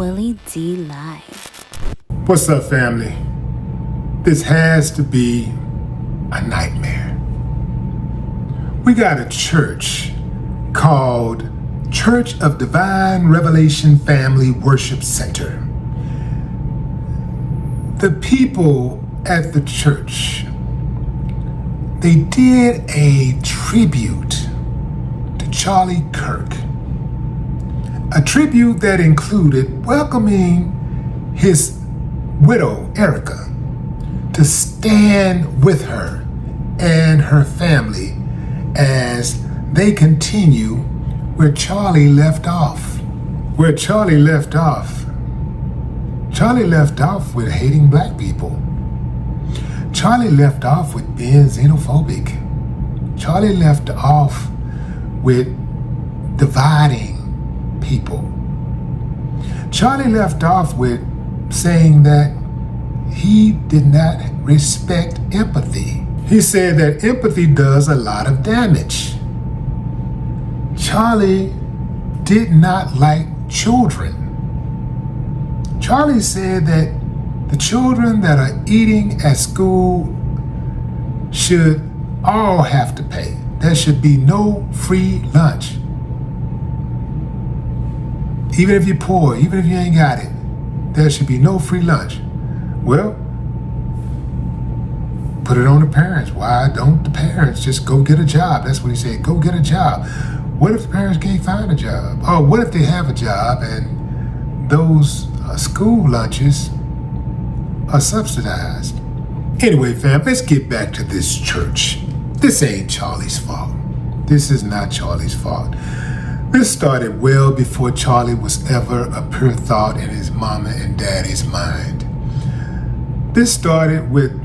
Willie D Live. What's up, family? This has to be a nightmare. We got a church called Church of Divine Revelation Family Worship Center. The people at the church, they did a tribute to Charlie Kirk. A tribute that included welcoming his widow, Erica, to stand with her and her family as they continue where Charlie left off. Charlie left off with hating black people. Charlie left off with being xenophobic. Charlie left off with dividing people. Charlie left off with saying that he did not respect empathy. He said that empathy does a lot of damage. Charlie did not like children. Charlie said that the children that are eating at school should all have to pay. There should be no free lunch. Even if you're poor, even if you ain't got it, there should be no free lunch. Well, put it on the parents. Why don't the parents just go get a job? That's what he said, go get a job. What if the parents can't find a job? Or what if they have a job and those school lunches are subsidized? Anyway, fam, let's get back to this church. This ain't Charlie's fault. This is not Charlie's fault. This started well before Charlie was ever a pure thought in his mama and daddy's mind. This started with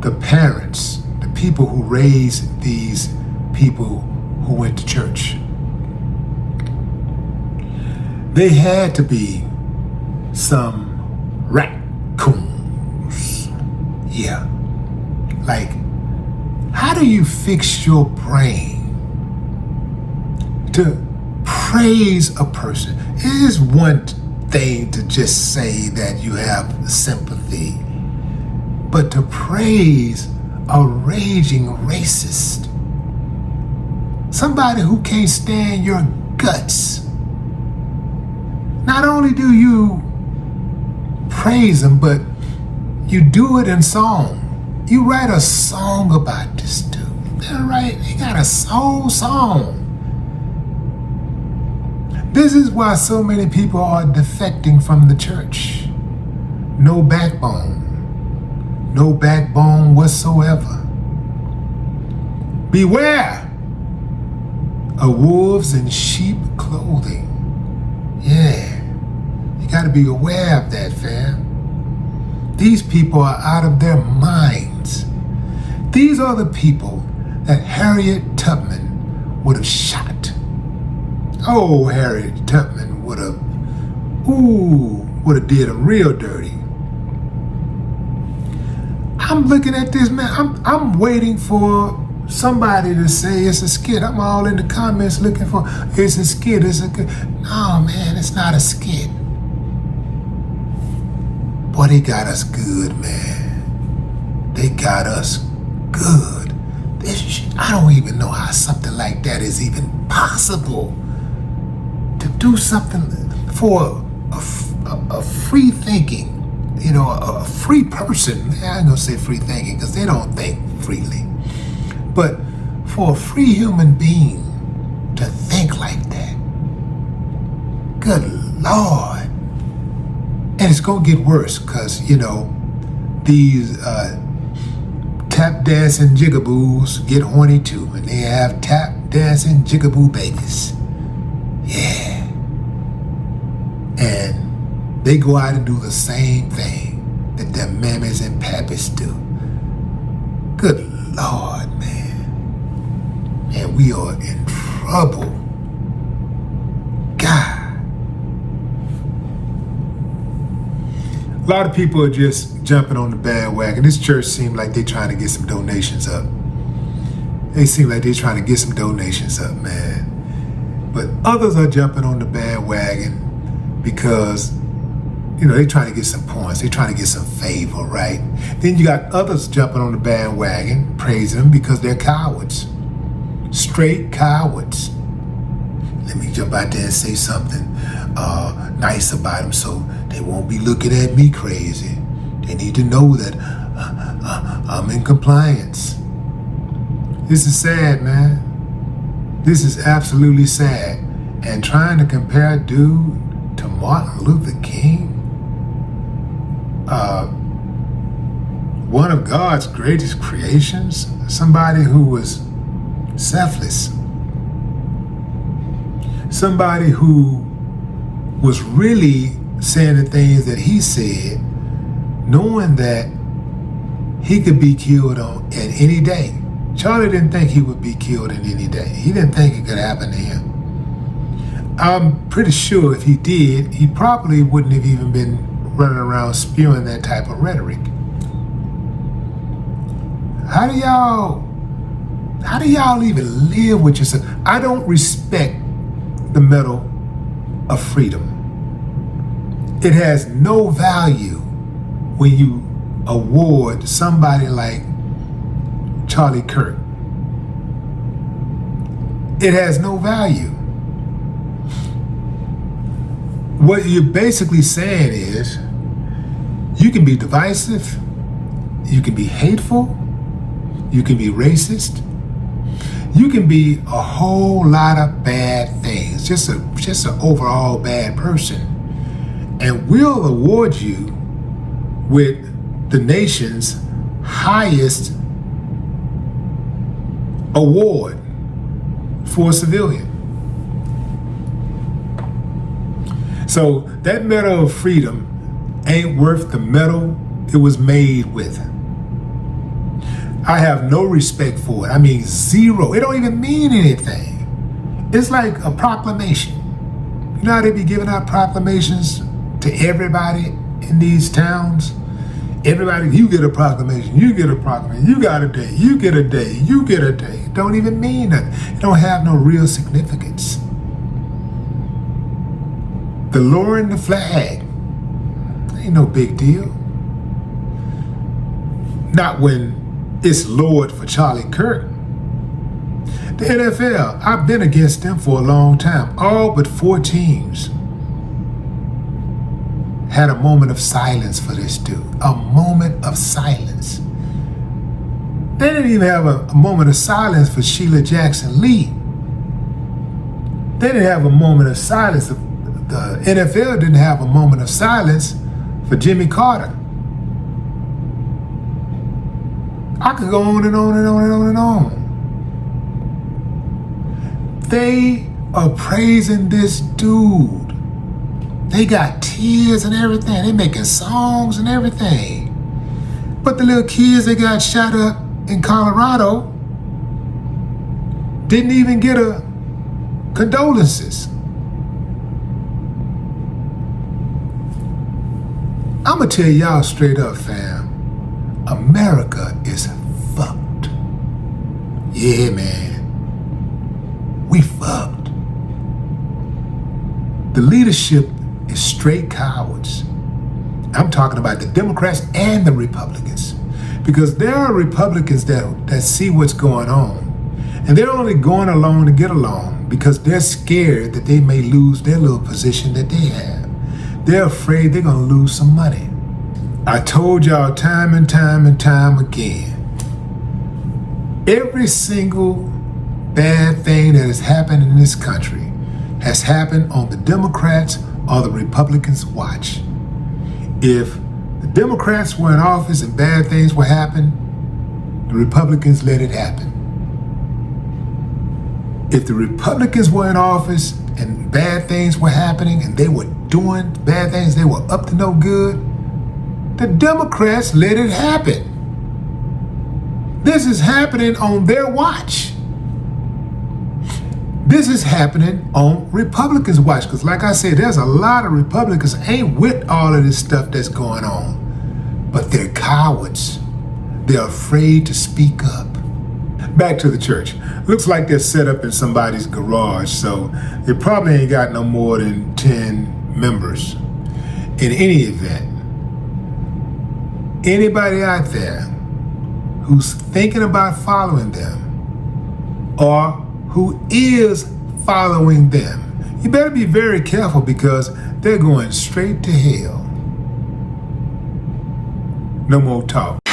the parents, the people who raised these people who went to church. They had to be some raccoons. Yeah. Like, how do you fix your brain to praise a person? It is one thing to just say that you have sympathy, but to praise a raging racist, somebody who can't stand your guts. Not only do you praise them, but you do it in song. You write a song about this dude. They got a soul song. This is why so many people are defecting from the church. No backbone. No backbone whatsoever. Beware of wolves in sheep clothing. Yeah, you gotta be aware of that, fam. These people are out of their minds. These are the people that Harriet Tubman would have shot. Oh, Harriet Tubman would have did him real dirty. I'm looking at this, man. I'm waiting for somebody to say it's a skit. I'm all in the comments looking for, it's a skit, it's a good. No, man, it's not a skit. Boy, they got us good, man. They got us good. I don't even know how something like that is even possible. To do something for a free thinking, a free person. I ain't gonna say free thinking because they don't think freely. But for a free human being to think like that, good Lord. And it's gonna get worse because, these tap dancing jigaboos get horny too, and they have tap dancing jigaboo babies. Yeah. And they go out and do the same thing that their mammies and pappies do. Good Lord, man. And we are in trouble. God. A lot of people are just jumping on the bandwagon. This church seems like they're trying to get some donations up. They seem like they're trying to get some donations up, man. But others are jumping on the bandwagon because, they're trying to get some points. They're trying to get some favor, right? Then you got others jumping on the bandwagon, praising them because they're cowards. Straight cowards. Let me jump out there and say something nice about them so they won't be looking at me crazy. They need to know that I'm in compliance. This is sad, man. This is absolutely sad. And trying to compare a dude to Martin Luther King, one of God's greatest creations, somebody who was selfless, somebody who was really saying the things that he said, knowing that he could be killed at any day. Charlie didn't think he would be killed in any day. He didn't think it could happen to him. I'm pretty sure if he did, he probably wouldn't have even been running around spewing that type of rhetoric. How do y'all even live with yourself? I don't respect the Medal of Freedom. It has no value when you award somebody like Charlie Kirk. It has no value. What you're basically saying is, you can be divisive, you can be hateful, you can be racist, you can be a whole lot of bad things, just an overall bad person. And we'll award you with the nation's highest award for a civilian. So that Medal of Freedom ain't worth the medal it was made with. I have no respect for it. I mean, zero. It don't even mean anything. It's like a proclamation. You know how they be giving out proclamations to everybody in these towns? Everybody, you get a proclamation, you get a proclamation, you got a day, you get a day, you get a day. It don't even mean nothing. It don't have no real significance. The lowering the flag ain't no big deal. Not when it's lowered for Charlie Kirk. The NFL, I've been against them for a long time. All but 4 teams had a moment of silence for this dude. A moment of silence. They didn't even have a moment of silence for Sheila Jackson Lee. They didn't have a moment of silence. The NFL didn't have a moment of silence for Jimmy Carter. I could go on and on and on and on and on. They are praising this dude. They got tears and everything. They making songs and everything. But the little kids that got shot up in Colorado didn't even get a condolences. I'm gonna tell y'all straight up, fam. America is fucked. Yeah, man. We fucked. The leadership is straight cowards. I'm talking about the Democrats and the Republicans. Because there are Republicans that see what's going on. And they're only going along to get along because they're scared that they may lose their little position that they have. They're afraid they're gonna lose some money. I told y'all time and time and time again, every single bad thing that has happened in this country has happened on the Democrats or the Republicans' watch. If the Democrats were in office and bad things were happening, the Republicans let it happen. If the Republicans were in office and bad things were happening and they were doing bad things, they were up to no good, the Democrats let it happen. This is happening on their watch. This is happening on Republicans' watch. Because like I said, there's a lot of Republicans ain't with all of this stuff that's going on. But they're cowards. They're afraid to speak up. Back to the church. Looks like they're set up in somebody's garage, so they probably ain't got no more than 10, members. In any event, anybody out there who's thinking about following them or who is following them, you better be very careful because they're going straight to hell. No more talk.